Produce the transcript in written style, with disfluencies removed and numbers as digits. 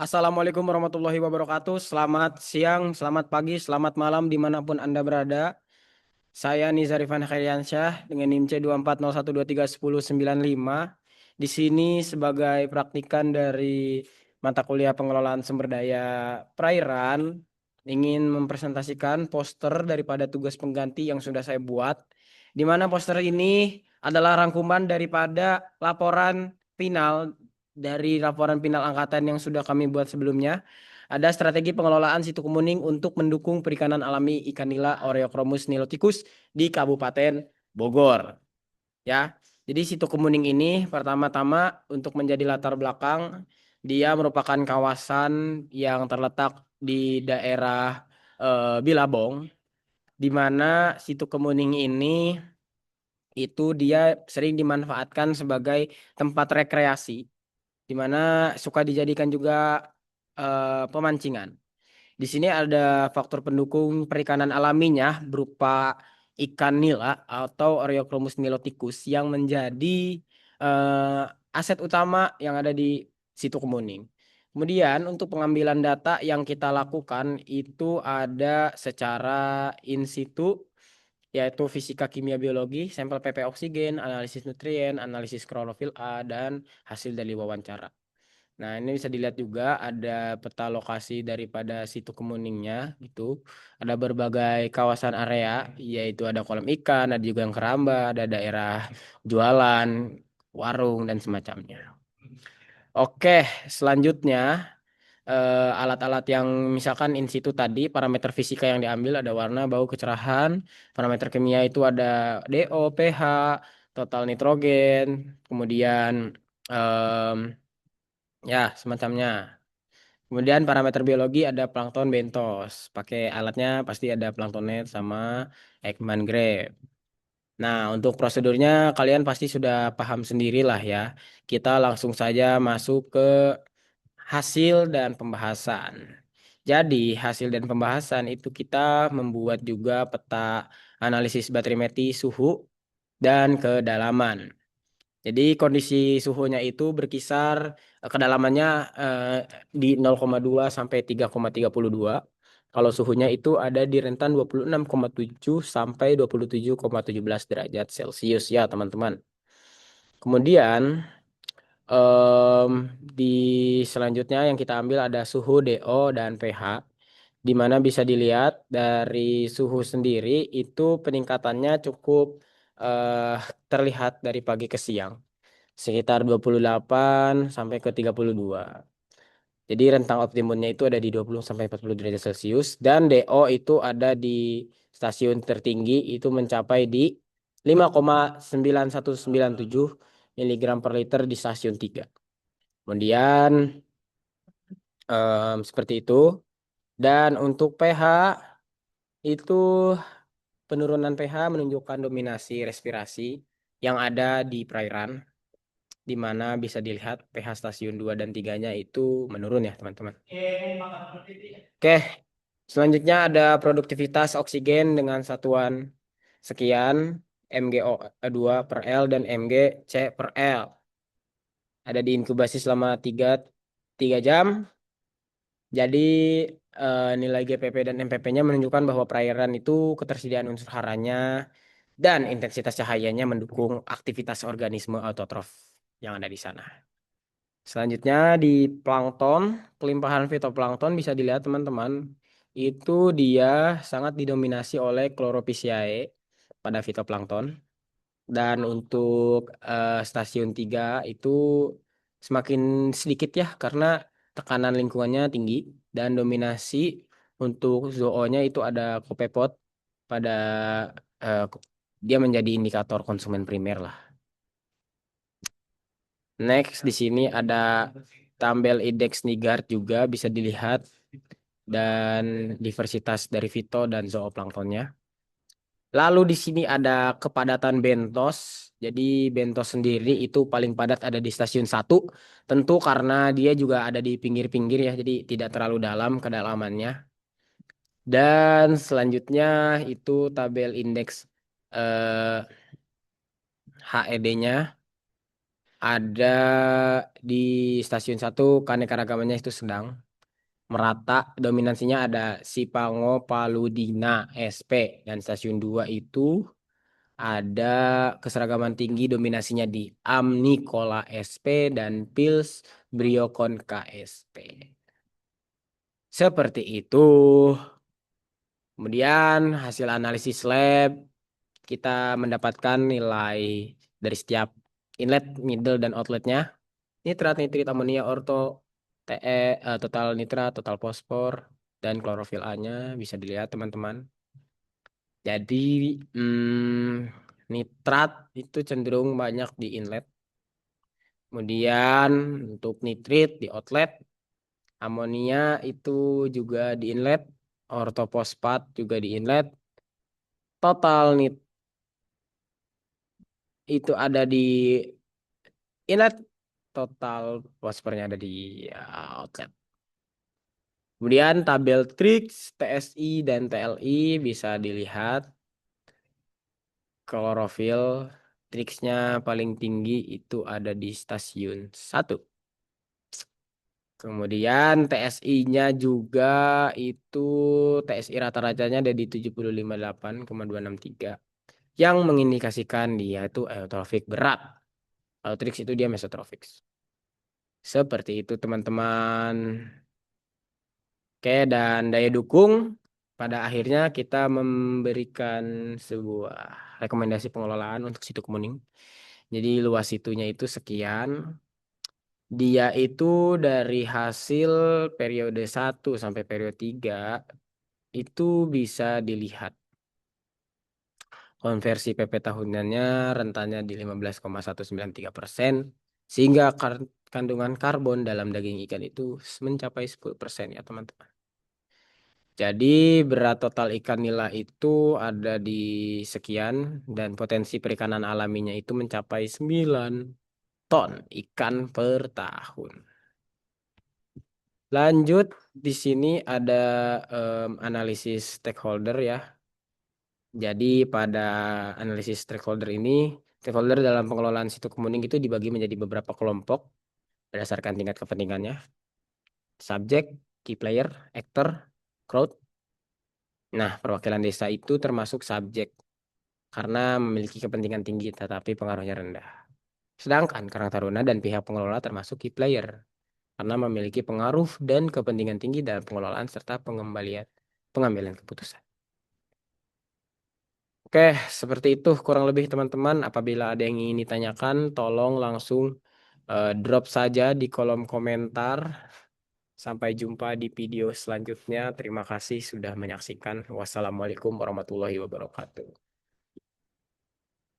Assalamualaikum warahmatullahi wabarakatuh. Selamat siang, selamat pagi, selamat malam dimanapun Anda berada. Saya Nizarifan Khairiansyah dengan NIM C2401231095. Di sini sebagai praktikan dari mata kuliah pengelolaan sumber daya perairan ingin mempresentasikan poster daripada tugas pengganti yang sudah saya buat. Di mana poster ini adalah rangkuman daripada laporan final angkatan yang sudah kami buat sebelumnya. Ada strategi pengelolaan situ kemuning untuk mendukung perikanan alami ikan nila Oreochromus niloticus di Kabupaten Bogor. Ya, jadi situ kemuning ini pertama-tama untuk menjadi latar belakang, dia merupakan kawasan yang terletak di daerah Bilabong, di mana situ kemuning ini itu dia sering dimanfaatkan sebagai tempat rekreasi, di mana suka dijadikan juga pemancingan. Di sini ada faktor pendukung perikanan alaminya berupa ikan nila atau Oreochromus niloticus yang menjadi aset utama yang ada di situ Kemuning. Kemudian untuk pengambilan data yang kita lakukan itu ada secara in situ, yaitu fisika kimia biologi, sampel PP oksigen, analisis nutrien, analisis klorofil A, dan hasil dari wawancara. Nah, ini bisa dilihat juga ada peta lokasi daripada situ kemuningnya gitu. Ada berbagai kawasan area, yaitu ada kolam ikan, ada juga yang keramba, ada daerah jualan, warung, dan semacamnya. Oke, selanjutnya alat-alat yang misalkan in situ tadi, parameter fisika yang diambil ada warna, bau, kecerahan. Parameter kimia itu ada DO, pH, total nitrogen, kemudian em, ya semacamnya. Kemudian parameter biologi ada plankton bentos. Pakai alatnya pasti ada planktonet sama Ekman grape. Nah, untuk prosedurnya kalian pasti sudah paham sendirilah ya. Kita langsung saja masuk ke hasil dan pembahasan. Jadi, hasil dan pembahasan itu kita membuat juga peta analisis baterimetri suhu dan kedalaman. Jadi kondisi suhunya itu berkisar kedalamannya eh, di 0,2 sampai 3,32. Kalau suhunya itu ada di rentan 26,7 sampai 27,17 derajat Celcius ya teman-teman. Kemudian em, di selanjutnya yang kita ambil ada suhu DO dan pH, di mana bisa dilihat dari suhu sendiri itu peningkatannya cukup eh, terlihat dari pagi ke siang sekitar 28 sampai ke 32. Jadi rentang optimumnya itu ada di 20 sampai 40 derajat Celcius dan DO itu ada di stasiun tertinggi itu mencapai di 5,9197 miligram per liter di stasiun 3. Kemudian seperti itu. Dan untuk pH itu penurunan pH menunjukkan dominasi respirasi yang ada di perairan, di mana bisa dilihat pH stasiun 2 dan 3-nya itu menurun ya teman-teman. Oke, selanjutnya ada produktivitas oksigen dengan satuan sekian MgO2 per L dan Mg/C per L. Ada di inkubasi selama 3 jam. Jadi nilai GPP dan MPP-nya menunjukkan bahwa perairan itu ketersediaan unsur haranya dan intensitas cahayanya mendukung aktivitas organisme autotrof yang ada di sana. Selanjutnya di plankton, kelimpahan fitoplankton bisa dilihat teman-teman, itu dia sangat didominasi oleh Chlorophyceae pada fitoplankton. Dan untuk stasiun 3 itu semakin sedikit ya karena tekanan lingkungannya tinggi dan dominasi untuk zoo-nya itu ada Copepod pada eh, dia menjadi indikator konsumen primer lah. Next di sini ada tabel indeks Nigard juga bisa dilihat dan diversitas dari fito dan zooplanktonnya. Lalu di sini ada kepadatan bentos. Jadi bentos sendiri itu paling padat ada di stasiun 1. Tentu karena dia juga ada di pinggir-pinggir ya, jadi tidak terlalu dalam kedalamannya. Dan selanjutnya itu tabel indeks HED-nya. ada di stasiun 1 keanekaragamannya itu sedang merata, dominansinya ada Sipango, Paludina, SP, dan stasiun 2 itu ada keseragaman tinggi, dominasinya di Amnikola SP dan Pils Briokon KSP. Seperti itu. Kemudian hasil analisis lab kita mendapatkan nilai dari setiap inlet, middle, dan outletnya. Nitrat, nitrit, amonia, orto, total nitrat, total fosfor, dan klorofil A-nya bisa dilihat teman-teman. Jadi nitrat itu cenderung banyak di inlet. Kemudian untuk nitrit di outlet, amonia itu juga di inlet, ortofosfat juga di inlet, total nit itu ada di inlet, total fosfornya ada di outlet. Kemudian tabel Trix, TSI, dan TLI bisa dilihat. Klorofil Trix-nya paling tinggi itu ada di stasiun 1. Kemudian TSI-nya juga itu TSI rata-ratanya ada di 75,8,263 yang mengindikasikan dia itu eutrofik berat. Kalau Trix itu dia mesotrofik. Seperti itu teman-teman. Oke, dan daya dukung pada akhirnya kita memberikan sebuah rekomendasi pengelolaan untuk situ Kemuning. Jadi luas situnya itu sekian. Dia itu dari hasil periode 1 sampai periode 3 itu bisa dilihat. Konversi PP tahunannya rentannya di 15,193%, sehingga kandungan karbon dalam daging ikan itu mencapai 10% ya teman-teman. Jadi berat total ikan nila itu ada di sekian dan potensi perikanan alaminya itu mencapai 9 ton ikan per tahun. Lanjut di sini ada analisis stakeholder ya. Jadi pada analisis stakeholder dalam pengelolaan situ Kemuning itu dibagi menjadi beberapa kelompok berdasarkan tingkat kepentingannya. Subjek, key player, actor, crowd. Nah, perwakilan desa itu termasuk subjek karena memiliki kepentingan tinggi tetapi pengaruhnya rendah. Sedangkan Karang Taruna dan pihak pengelola termasuk key player karena memiliki pengaruh dan kepentingan tinggi dalam pengelolaan serta pengambilan keputusan. Oke, seperti itu kurang lebih teman-teman. Apabila ada yang ingin ditanyakan, tolong langsung drop saja di kolom komentar. Sampai jumpa di video selanjutnya. Terima kasih sudah menyaksikan. Wassalamualaikum warahmatullahi wabarakatuh.